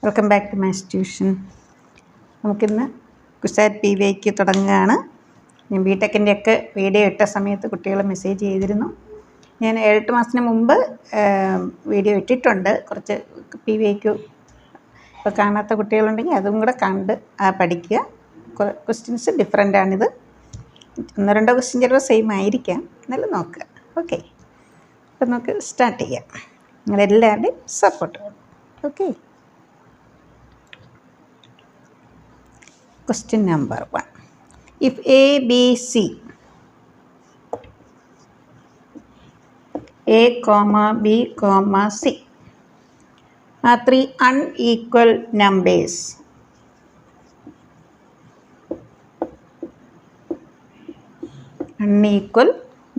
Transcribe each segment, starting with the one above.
Welcome back to maths tuition. നമുക്കിന്ന് CUSAT PVIQ തുടങ്ങുകയാണ്. ഞാൻ ബിടെക്കിൻ്റെ ഒക്കെ വീഡിയോ ഇട്ട സമയത്ത് കുട്ടികൾ മെസ്സേജ് ചെയ്തിരുന്നു. ഞാൻ 7-8 മാസത്തിന് മുമ്പ് വീഡിയോ ഇട്ടിട്ടുണ്ട്. കുറച്ച് PVIQ ഇപ്പോൾ കാണാത്ത കുട്ടികളുണ്ടെങ്കിൽ അതും കൂടെ കണ്ട് പഠിക്കുക. ക്വസ്റ്റ്യൻസ് ഡിഫറെൻ്റ് ആണിത്. 1-2 ക്വസ്റ്റ്യൻ ചിലപ്പോൾ സെയിം ആയിരിക്കാം, എന്നാലും നോക്കുക. ഓക്കെ, അപ്പം നമുക്ക് സ്റ്റാർട്ട് ചെയ്യാം. നിങ്ങളെല്ലാവരുടെയും സപ്പോർട്ട് വേണം. Okay, question number 1. If A, B, C, A, B, C are 3 unequal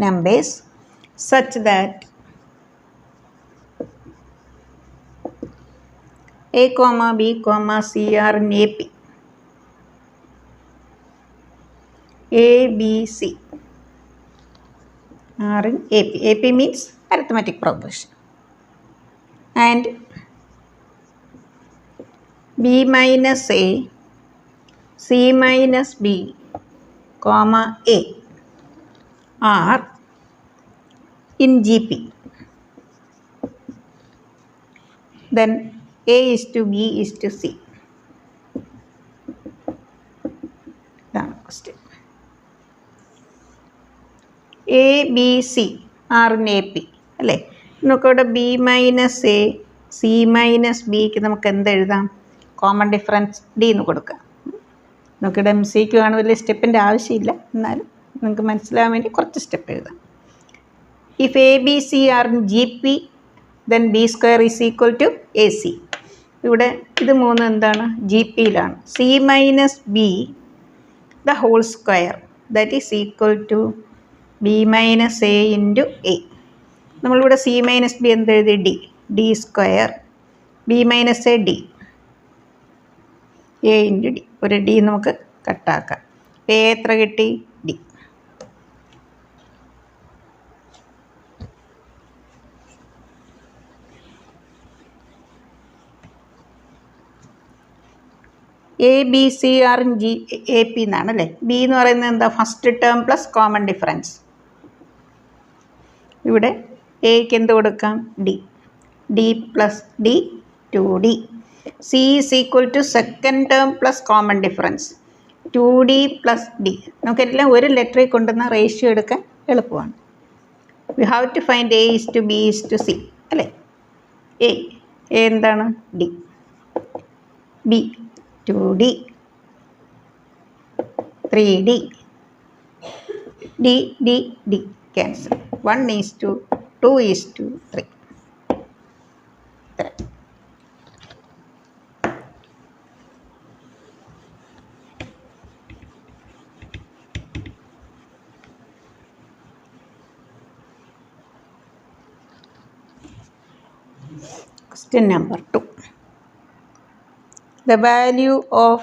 numbers, such that A, B, C are in AP. A, B, C are in AP. AP means arithmetic progression. And B minus A, C minus B, comma A are in GP. Then A is to B is to C. That's the question. A, B, C are in AP അല്ലേ? നമുക്കിവിടെ B minus A C minus ബിക്ക് നമുക്ക് എന്തെഴുതാം? Common difference D എന്ന് കൊടുക്കാം. നമുക്കിവിടെ MCQ ആണ്, വലിയ സ്റ്റെപ്പിൻ്റെ ആവശ്യമില്ല, എന്നാലും നിങ്ങൾക്ക് മനസ്സിലാകാൻ വേണ്ടി കുറച്ച് സ്റ്റെപ്പ് എഴുതാം. If A B C are in GP then B square is equal to AC. ഇവിടെ ഇത് മൂന്ന് എന്താണ്? GPയിലാണ്. C minus B the whole square that is equal to B minus A into A. നമ്മളിവിടെ സി മൈനസ് ബി എന്തെഴുതി? D. D square B minus A D, A into D. ഒരു D നമുക്ക് കട്ടാക്കാം. എ എത്ര കിട്ടി? D. A B C are in AP എന്നാണല്ലേ. B എന്ന് പറയുന്നത് എന്താ? First term plus common difference. ഇവിടെ എക്ക് എന്ത് കൊടുക്കാം? D. D plus D 2D. C is equal to second term plus common difference 2D plus D. നമുക്കെല്ലാം ഒരു ലെറ്ററിൽ കൊണ്ടുവന്ന റേഷ്യോ എടുക്കാൻ എളുപ്പമാണ്. We have to find A is to B is to C അല്ലേ. എ എന്താണ്? D. B 2D 3D. D D D cancel. 1 is to 2 is to 3. Question number 2. The value of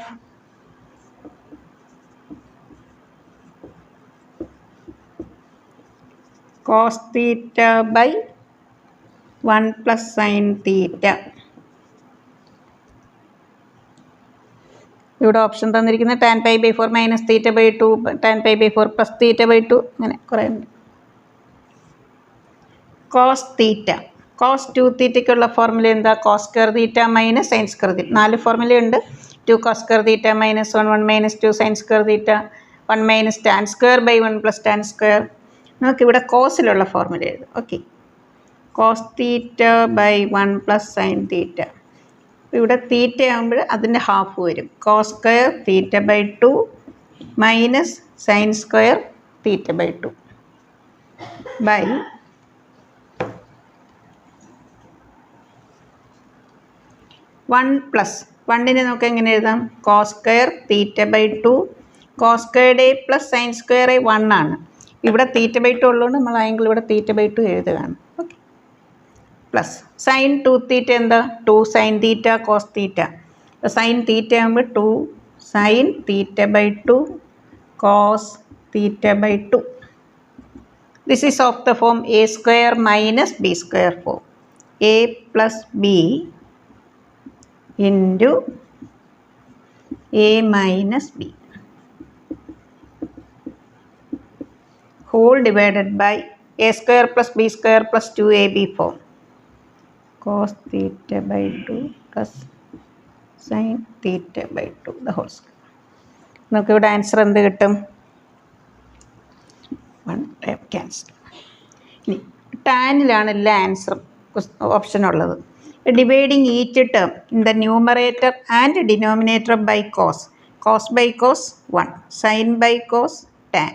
cos theta by 1 plus sin theta. ഇവിടെ option തന്നിരിക്കുന്നത് tan pi by 4 minus theta by 2, tan pi by 4 plus theta by 2, അങ്ങനെ കുറേ ഉണ്ട്. Cos theta, cos 2 തീറ്റയ്ക്കുള്ള formula എന്താ? Cos square theta minus sine square theta. 4 ഫോർമുലയുണ്ട്. 2 cos square theta minus 1 1 minus 2 sine square theta 1 minus tan square by 1 plus tan square. നമുക്കിവിടെ കോസിലുള്ള formula എഴുതും. Okay, cos theta by 1 plus sine theta. ഇവിടെ theta ആകുമ്പോൾ അതിൻ്റെ half വരും. Cos square theta by 2 minus sine square theta by 2 by 1 plus 1നെ നമുക്ക് എങ്ങനെ എഴുതാം? Cos square theta by 2 cos squared A plus sine square A 1 ആണ്. ഇവിടെ തീറ്റ ബൈ 2 ഉള്ളതുകൊണ്ട് നമ്മൾ ആയെങ്കിൽ ഇവിടെ തീറ്റ ബൈ 2 എഴുതുകയാണ്. ഓക്കെ, പ്ലസ് സൈൻ 2 തീറ്റ എന്താ? 2 sine theta cos theta. Sine theta ആകുമ്പോൾ 2 sine theta by 2 cos theta by 2. This is of the form A square minus B square form. a plus b into a minus b whole divided by a square plus b square plus 2ab form. Cos theta by 2 plus sin theta by 2 the whole square. നമുക്കിവിടെ answer എന്ത് കിട്ടും? 1 cancel. ഇനി ടാനിലാണ് എല്ലാ ആൻസറും option ഉള്ളത്. Dividing each term in the numerator and denominator by cos. Cos by cos 1, sine by cos tan.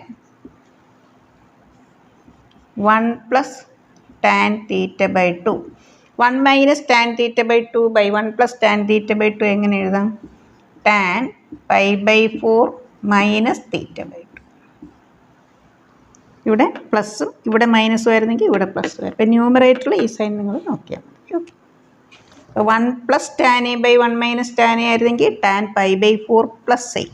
1 plus tan theta by 2. 1 minus tan theta by 2 by 1 plus tan theta by 2 എങ്ങനെ എഴുതാം? tan pi by 4 minus theta by 2. ഇവിടെ പ്ലസ്സും ഇവിടെ മൈനസും ആയിരുന്നെങ്കിൽ ഇവിടെ plus വരും. അപ്പോൾ ന്യൂമറേറ്ററിൽ ഈ സൈൻ നിങ്ങൾ നോക്കിയാൽ മതി. ഓക്കെ. അപ്പോൾ 1 plus tan A by 1 minus tan A ആയിരുന്നെങ്കിൽ tan pi by 4 plus A.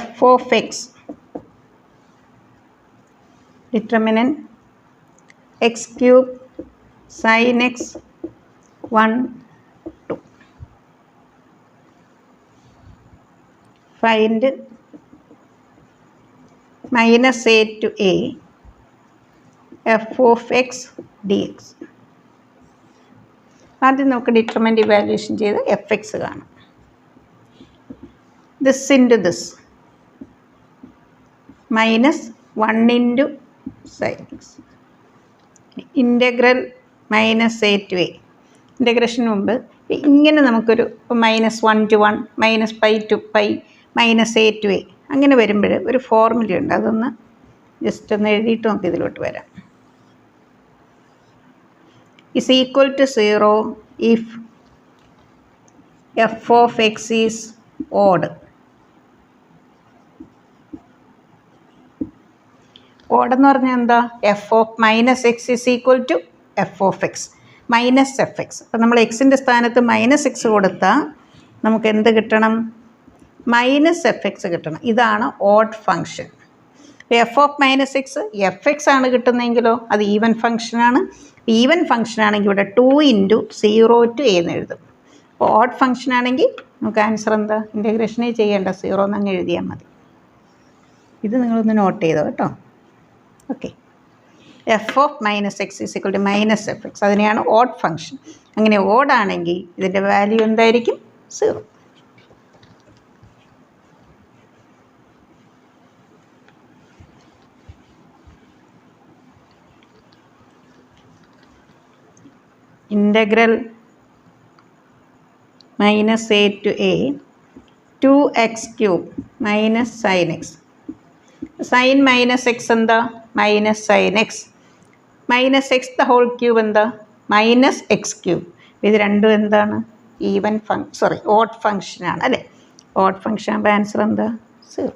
f of x determinant x cube sin x 1 2. Find minus a to a f of x dx. ആദ്യം നമുക്ക് determinant evaluation ചെയ്ത് f x കാണാം. This into this minus 1 into sine x. Integral minus a to a. ഇൻ്റഗ്രേഷന് മുമ്പ് ഇങ്ങനെ നമുക്കൊരു -1 to 1 minus pi to pi minus a to a അങ്ങനെ വരുമ്പോൾ ഒരു ഫോർമുലയുണ്ട്. അതൊന്ന് ജസ്റ്റ് ഒന്ന് എഴുതിയിട്ട് നമുക്ക് ഇതിലോട്ട് വരാം. is equal to 0 if f of x is odd. Odd എന്ന് പറഞ്ഞാൽ എന്താ? F of minus X is equal to F of X minus F X. അപ്പം നമ്മൾ എക്സിൻ്റെ സ്ഥാനത്ത് മൈനസ് എക്സ് കൊടുത്താൽ നമുക്ക് എന്ത് കിട്ടണം? മൈനസ് എഫ് എക്സ് കിട്ടണം. ഇതാണ് odd function. F of minus X F X ആണ് കിട്ടുന്നതെങ്കിലോ അത് ഈവൻ ഫംഗ്ഷനാണ്. ഈവൻ ഫംഗ്ഷൻ ആണെങ്കിൽ ഇവിടെ 2 ഇൻറ്റു 0 to a എന്ന് എഴുതും. അപ്പോൾ ഓഡ് ഫംഗ്ഷൻ ആണെങ്കിൽ നമുക്ക് ആൻസർ എന്താ? ഇൻ്റഗ്രേഷനേ ചെയ്യേണ്ട, 0 എന്ന് അങ്ങ് എഴുതിയാൽ മതി. ഇത് നിങ്ങളൊന്ന് നോട്ട് ചെയ്തോ കേട്ടോ. Okay. F of minus X is equal to minus F X. അതിനെയാണ് ഓഡ് ഫംഗ്ഷൻ. അങ്ങനെ ഓഡാണെങ്കിൽ ഇതിൻ്റെ വാല്യൂ എന്തായിരിക്കും? 0. integral minus a to a 2x cube minus sin x. sin minus x എന്താ? minus sin x minus x the whole cube എന്താ? minus x cube. ഇത് രണ്ടും എന്താണ്? ഈവൻ ഓഡ് ഫംഗ്ഷനാണ് അല്ലേ? ഓഡ് ഫംഗ്ഷൻ ആകുമ്പോൾ ആൻസർ എന്താ? 0.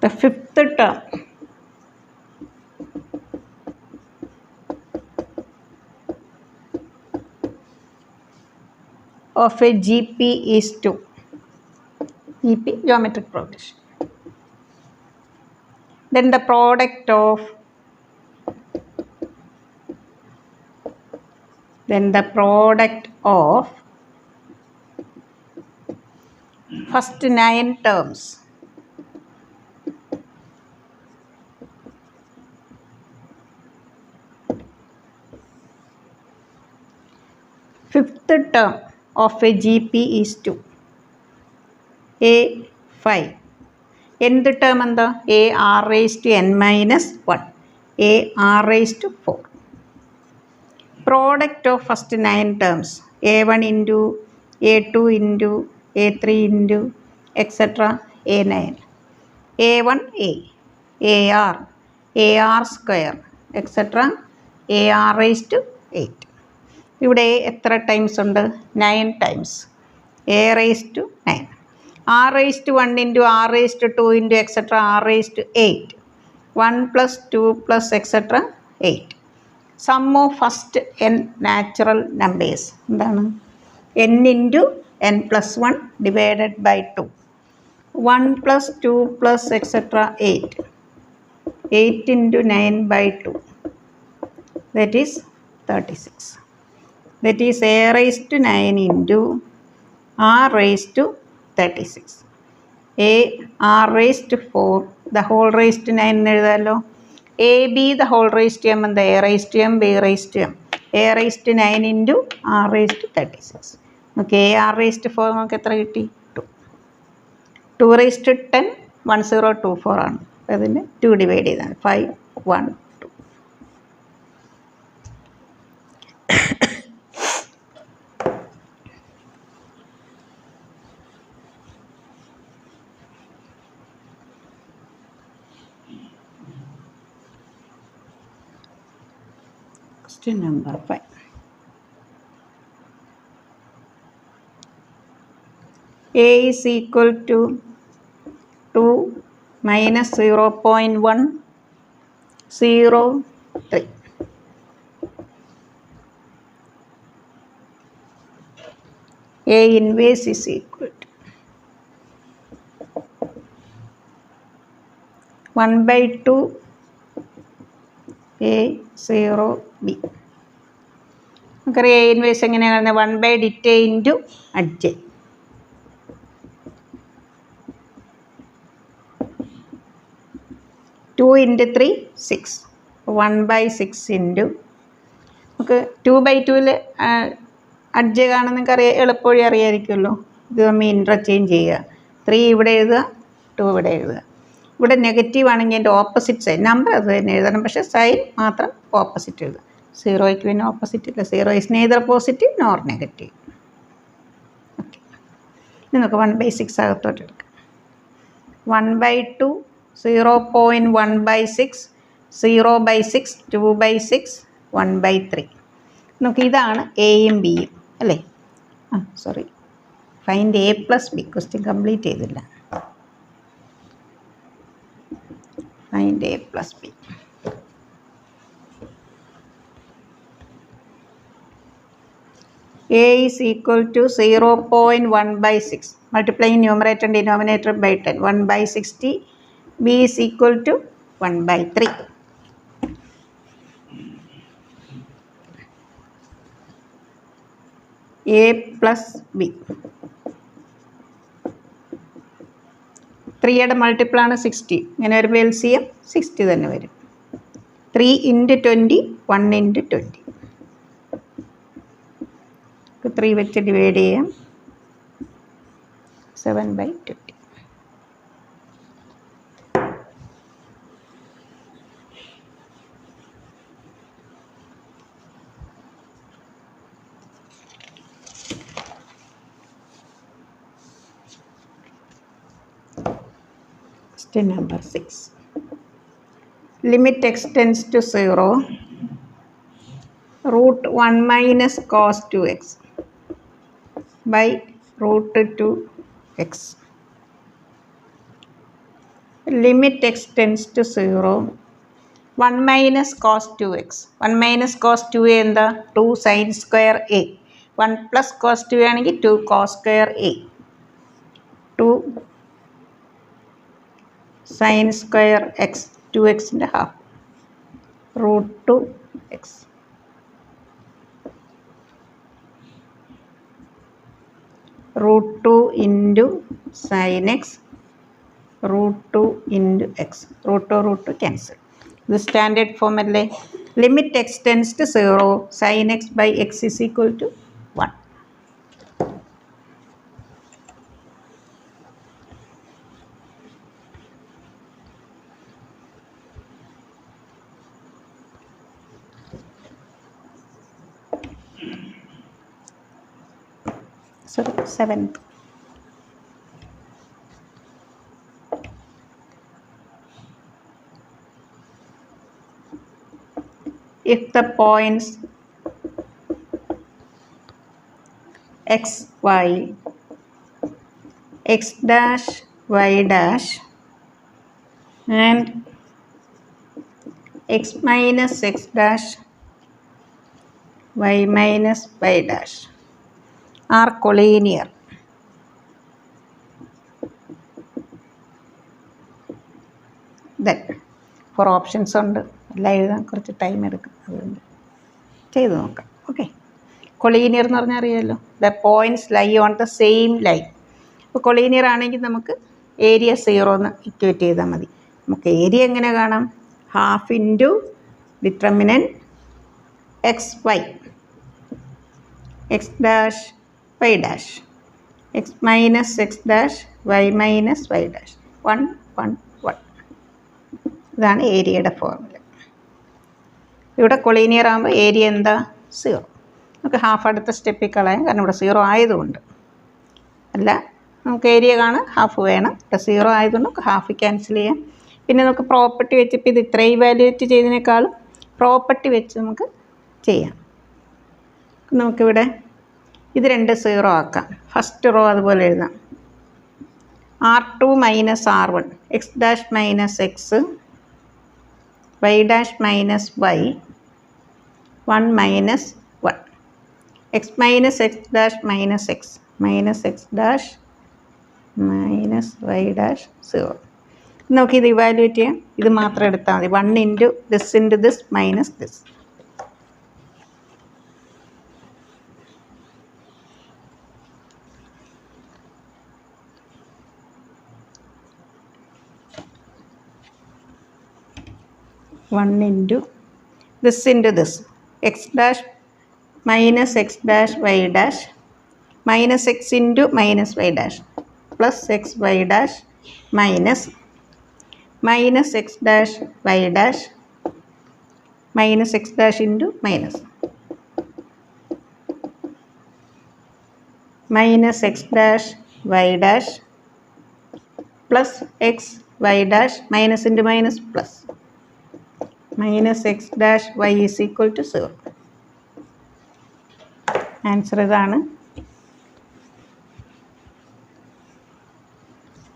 The fifth term of a GP is 2. GP geometric progression. Then the product of first 9 terms fifth term of a GP is 2. A 5. Nth term എന്താ? A r raised to n minus 1. A r raised to 4. Product of first 9 terms A1 into A2 into A3 into etc. A9. A1 A AR AR square etcetera A R raise to 8. ഇവിടെ എത്ര times ഉണ്ട്? 9 times. A raise to 9. R raise to 1 into R raise to 2 into etcetera R raise to 8. 1 plus 2 plus etcetera 8. Sum of first n natural numbers എന്താണ്? n into n plus 1 divided by 2. 1 plus 2 plus etcetera 8. 8 into 9 by 2. That is 36. That is a raised to 9 into r raised to 36. A r raised to 4 the whole raised to 9 എഴുതാമല്ലോ. a b the whole raised to m എന്താ? a raised to m b raised to m. a raised to 9 into r raised to 36. Okay, a r raised to 4 നമുക്ക് എത്ര കിട്ടി? 2. 2 raised to 10 1024 ആണ്. അതിന് 2 divide ചെയ്താണ് 5 1 2. Question number 5. A is equal to 2 minus 0.103. A inverse is equal to 1/2 A 0 B. നമുക്കറിയാം A inverse എങ്ങനെയാണ്? 1/det into adj. 2 into 3 6. 1/6 into നമുക്ക് 2/2 adj കാണാൻ നിങ്ങൾക്ക് എളുപ്പവഴി അറിയാമായിരിക്കുമല്ലോ. ഇത് നമ്മൾ ഇൻ്റർചേഞ്ച് ചെയ്യുക. 3 ഇവിടെ എഴുതുക, 2 ഇവിടെ എഴുതുക. ഇവിടെ നെഗറ്റീവ് ആണെങ്കിൽ എൻ്റെ ഓപ്പോസിറ്റ് സൈൻ നമ്പർ അത് തന്നെ എഴുതണം, പക്ഷേ സൈൻ മാത്രം ഓപ്പോസിറ്റ് എഴുതുക. 0യ്ക്ക് പിന്നെ ഓപ്പോസിറ്റ് ഇല്ല. 0 is neither positive nor negative. Okay, ഇനി നമുക്ക് 1/6 അകത്തോട്ട് എടുക്കാം. 1/2 0.1/6 0/6 2/6 1/3. നമുക്ക് ഇതാണ് എയും ബിയും അല്ലേ? Sorry, find A plus B. Question complete ചെയ്തില്ല. Find A plus B. A is equal to 0.1/6. Multiplying numerator and denominator by 10. 1/60. B is equal to 1/3. A plus B. 3യുടെ multiple ആണ് 60. ഇങ്ങനെ ഒരു LCM 60 തന്നെ വരും. 3 ഇൻറ്റു 20 1 ഇൻറ്റു 20. 3 വെച്ച് divide ചെയ്യാം. 7/20. Question number 6. Limit x tends to 0. Root 1 minus cos 2x by root 2x. Limit x tends to 0. 1 minus cos 2x. 1 minus cos 2a എന്താ? 2 sin square a. 1 plus cos 2a ആണെങ്കിൽ 2 cos square a. 2 sin square x. 2xൻ്റെ half. root 2x. root 2 into sin x. root 2 into x. root 2 cancel. The standard form അല്ലേ? limit x tends to 0. sin x by x is equal to 1. Sorry, 7th. if the points x, y, x dash, y dash and x minus x dash, y minus y dash are collinear. Then four options ഉണ്ട്, എല്ലാം എഴുതാൻ കുറച്ച് time എടുക്കും, അതുകൊണ്ട് ചെയ്ത് നോക്കാം. Okay, collinear എന്ന് പറഞ്ഞാൽ അറിയാമല്ലോ, the points lie on the same line. അപ്പോൾ കൊളീനിയർ ആണെങ്കിൽ നമുക്ക് ഏരിയ 0 എന്ന് ഇക്വേറ്റ് ചെയ്താൽ മതി. നമുക്ക് ഏരിയ എങ്ങനെ കാണാം? Half into determinant X Y, X dash Y dash, X minus X dash, Y minus Y dash, 1 1 1. ഇതാണ് ഏരിയയുടെ ഫോർമുല. ഇവിടെ കൊളീനിയർ ആകുമ്പോൾ ഏരിയ എന്താ? 0. നമുക്ക് ഹാഫ് അടുത്ത സ്റ്റെപ്പിൽ കളയാം, കാരണം ഇവിടെ 0 ആയതുകൊണ്ട്. അല്ല, നമുക്ക് ഏരിയ കാണാൻ ഹാഫ് വേണം, ഇവിടെ 0 ആയതുകൊണ്ട് നമുക്ക് ഹാഫ് ക്യാൻസൽ ചെയ്യാം. പിന്നെ നമുക്ക് പ്രോപ്പർട്ടി വെച്ച്, ഇപ്പോൾ ഇത് ഇത്ര ഇവാലുവേറ്റ് ചെയ്തതിനേക്കാളും പ്രോപ്പർട്ടി വെച്ച് നമുക്ക് ചെയ്യാം. നമുക്കിവിടെ ഇത് 2 0 ആക്കാം. ഫസ്റ്റ് റോ അതുപോലെ എഴുതാം. R2 minus R1, X dash minus X, y dash minus y, 1 minus 1, x minus x dash minus x, minus x dash minus y dash 0. നമുക്കിത് ഇവാലുവേറ്റ് ചെയ്യാം. ഇത് മാത്രം എടുത്താൽ മതി. 1 into this minus this. One into this, x dash minus x dash y dash minus x into minus y dash plus x y dash minus x dash y dash minus x dash into minus x dash y dash plus x y dash minus into minus plus minus x dash y is equal to 0. Answer ഇതാണ്.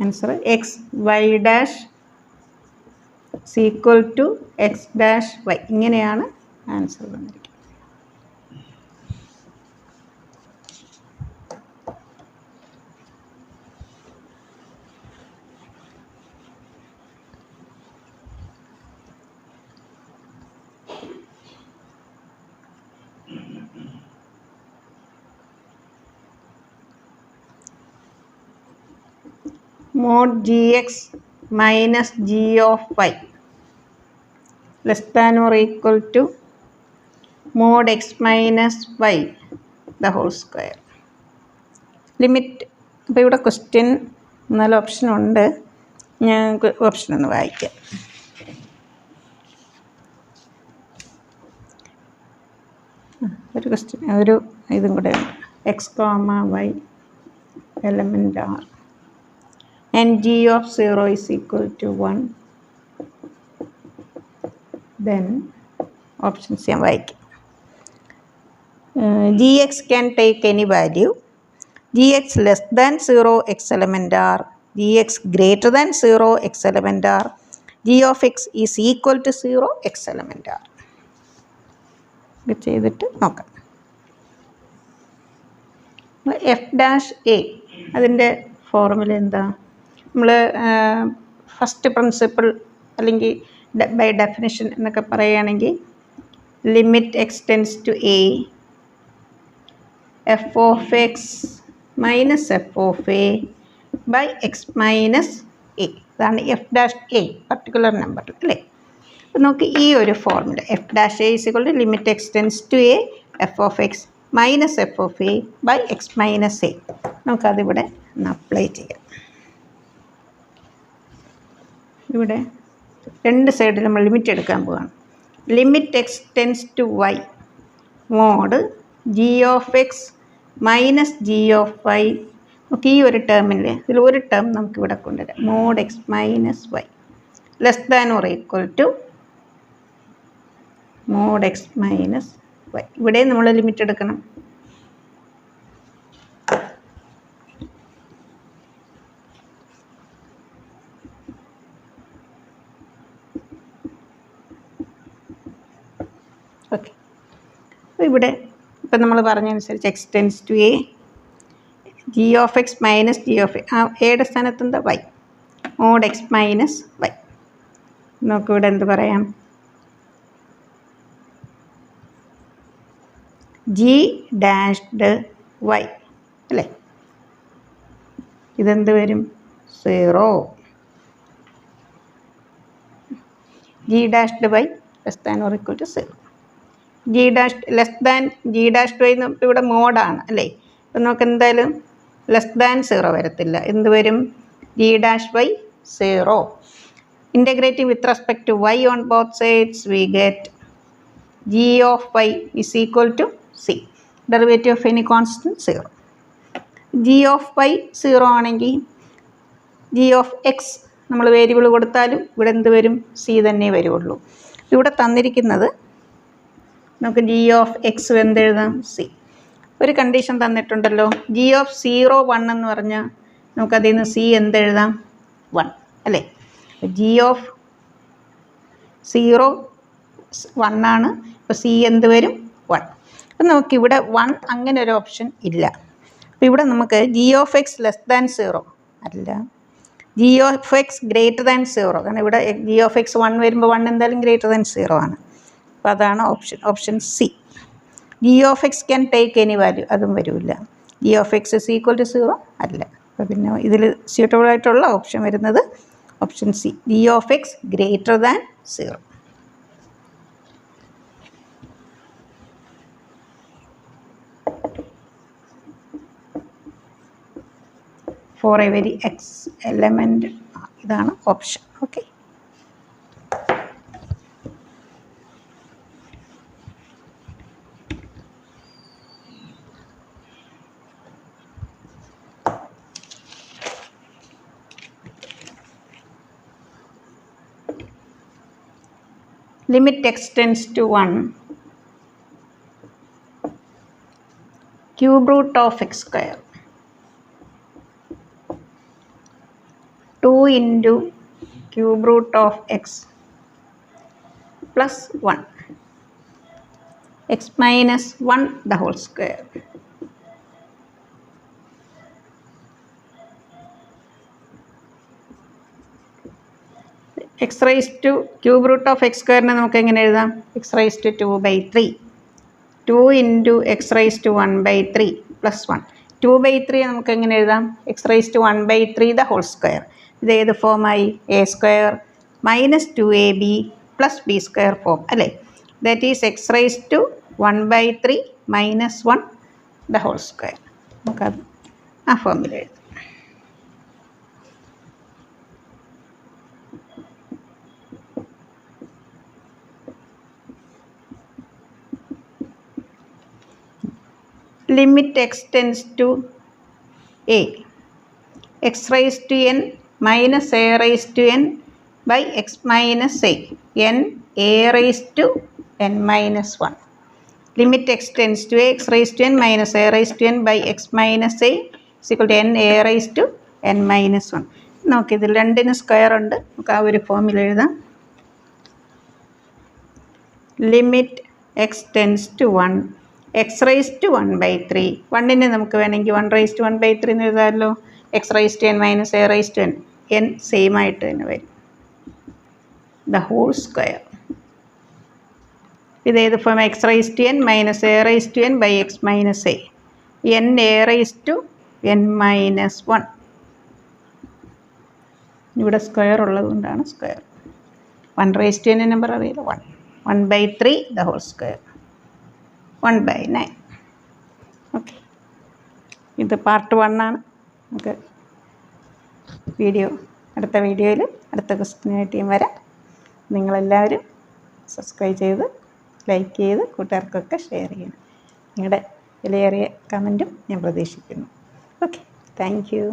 Answer X Y dash is equal to x dash y. ഇങ്ങനെയാണ് answer വന്നിരിക്കുന്നത്. mod gx minus g of y less than or equal to mod x minus y the whole square. Limit. അപ്പോൾ ഇവിടെ question 4 option ഉണ്ട്. ഞാൻ option ഒന്ന് വായിക്കാം. ഒരു question, ഒരു ഇതും കൂടെ ഉണ്ട്. X comma Y element R and g of 0 is equal to 1. Then options ഞാൻ വായിക്കാം. gx can take any value. gx less than 0 x element r, gx greater than 0 x element r, g of x is equal to 0 x element r. ഇത് ചെയ്തിട്ട് നോക്കാം. f dash a അതിൻ്റെ formula എന്താ? നമ്മൾ first principle അല്ലെങ്കിൽ by definition എന്നൊക്കെ പറയുകയാണെങ്കിൽ limit X tends to a f of X minus f of a by x minus a. ഇതാണ് എഫ് ഡാഷ് എ പർട്ടിക്കുലർ നമ്പറിൽ അല്ലേ. അപ്പോൾ നമുക്ക് ഈ ഒരു formula f dash a equal to limit X tends to a f of X minus f of a by x minus a, നമുക്കതിവിടെ ഒന്ന് apply ചെയ്യാം. ഇവിടെ 2 സൈഡിൽ നമ്മൾ ലിമിറ്റ് എടുക്കാൻ പോവുകയാണ്. Limit X tends to Y mod G of X minus G of Y. നമുക്ക് ഈ ഒരു ടേമില്ലേ, ഇതിൽ ഒരു ടേം നമുക്കിവിടെ കൊണ്ടുവരാം. Mod X minus Y less than or equal to mod x minus Y. ഇവിടെ നമ്മൾ ലിമിറ്റ് എടുക്കണം. ഓക്കെ, അപ്പോൾ ഇവിടെ ഇപ്പം നമ്മൾ പറഞ്ഞതനുസരിച്ച് x tends to a, g of X minus g of A, എയുടെ സ്ഥാനത്ത് എന്താ Y, mod X minus Y. നമുക്കിവിടെ എന്ത് പറയാം, g ഡാഷ്ഡ് വൈ അല്ലേ, ഇതെന്ത് വരും 0. g dashed Y less than or equal to 0. G dash less than G dash Y ഇവിടെ മോഡാണ് അല്ലേ, അപ്പം നമുക്ക് എന്തായാലും ലെസ് ദാൻ 0 വരത്തില്ല. എന്ത് വരും, G dash Y 0. Integrating with respect to Y on both sides we get G of Y is equal to C, derivative of any constant 0. G of Y 0 ആണെങ്കിൽ ജി ഓഫ് എക്സ് നമ്മൾ variable കൊടുത്താലും ഇവിടെ എന്ത് വരും, C തന്നെ വരുള്ളൂ. ഇവിടെ തന്നിരിക്കുന്നത് നമുക്ക് ജി ഓഫ് എക്സ് എന്തെഴുതാം, സി. ഒരു കണ്ടീഷൻ തന്നിട്ടുണ്ടല്ലോ, ജി ഓഫ് 0 1 എന്ന് പറഞ്ഞാൽ നമുക്കതിൽ നിന്ന് സി എന്തെഴുതാം 1 അല്ലേ. ജി ഓഫ് 0 1 ആണ്, അപ്പോൾ സി എന്ത് വരും 1. അപ്പം നമുക്കിവിടെ 1 അങ്ങനെ ഒരു ഓപ്ഷൻ ഇല്ല. അപ്പോൾ ഇവിടെ നമുക്ക് G of X less than 0 അല്ല, G of x greater than 0, കാരണം ഇവിടെ ജി ഓഫ് എക്സ് 1 വരുമ്പോൾ 1 എന്തായാലും ഗ്രേറ്റർ ദാൻ 0 ആണ്. അപ്പോൾ അതാണ് option C. G of x can take any value, അതും വരില്ല. G of x is equal to 0 അല്ല. അപ്പോൾ പിന്നെ ഇതിൽ സ്യൂട്ടബിൾ ആയിട്ടുള്ള ഓപ്ഷൻ വരുന്നത് option C, g of x greater than 0. For every x element, ഇതാണ് option. Okay, limit x tends to 1, cube root of x square 2 into cube root of x plus 1, x minus 1 the whole square. x raised to cube root of x square നമുക്ക് എങ്ങനെ എഴുതാം, x raised to 2/3, 2 into x raised to 1/3 plus 1. 2/3 നമുക്ക് എങ്ങനെ എഴുതാം, x raised to 1/3 the whole square. ഇത് ഏത് ഫോമായി, a square minus 2ab plus b square form അല്ലേ. That is x raised to 1/3 minus 1 the whole square. നമുക്കത് ആ ഫോമിൽ എഴുതാം. limit x tends to a, x raised to n minus a raised to n by x minus a, n a raised to n minus 1. Limit x tends to a, x raised to n minus a raised to n by x minus a is equal to n a raised to n minus 1. നമുക്കിതിൽ രണ്ടിന് square ഉണ്ട്, നമുക്ക് ആ ഒരു ഫോമിൽ എഴുതാം. Limit X tends to 1, x raised to 1/3, 1നെ നമുക്ക് വേണമെങ്കിൽ 1 raised to 1/3 എന്ന് എഴുതാമല്ലോ. x raised to n minus a raised to n, n same ആയിട്ട് തന്നെ വരും, the whole square. ഇതേത് form, x raised to n minus a raised to n by x minus a, n a raised to n minus 1. ഇവിടെ square ഉള്ളത് കൊണ്ടാണ് square. 1 raised to n number അറിയില്ല, 1/3 the whole square, 1/9. Okay, ഇത് part 1 ആണ്. നമുക്ക് അടുത്ത വീഡിയോയിൽ അടുത്ത ക്വസ്റ്റ്യനായിട്ട് വരാം. നിങ്ങളെല്ലാവരും സബ്സ്ക്രൈബ് ചെയ്ത് ലൈക്ക് ചെയ്ത് കൂട്ടുകാർക്കൊക്കെ ഷെയർ ചെയ്യണം. നിങ്ങളുടെ വിലയേറിയ കമൻറ്റും ഞാൻ പ്രതീക്ഷിക്കുന്നു. Okay, thank you.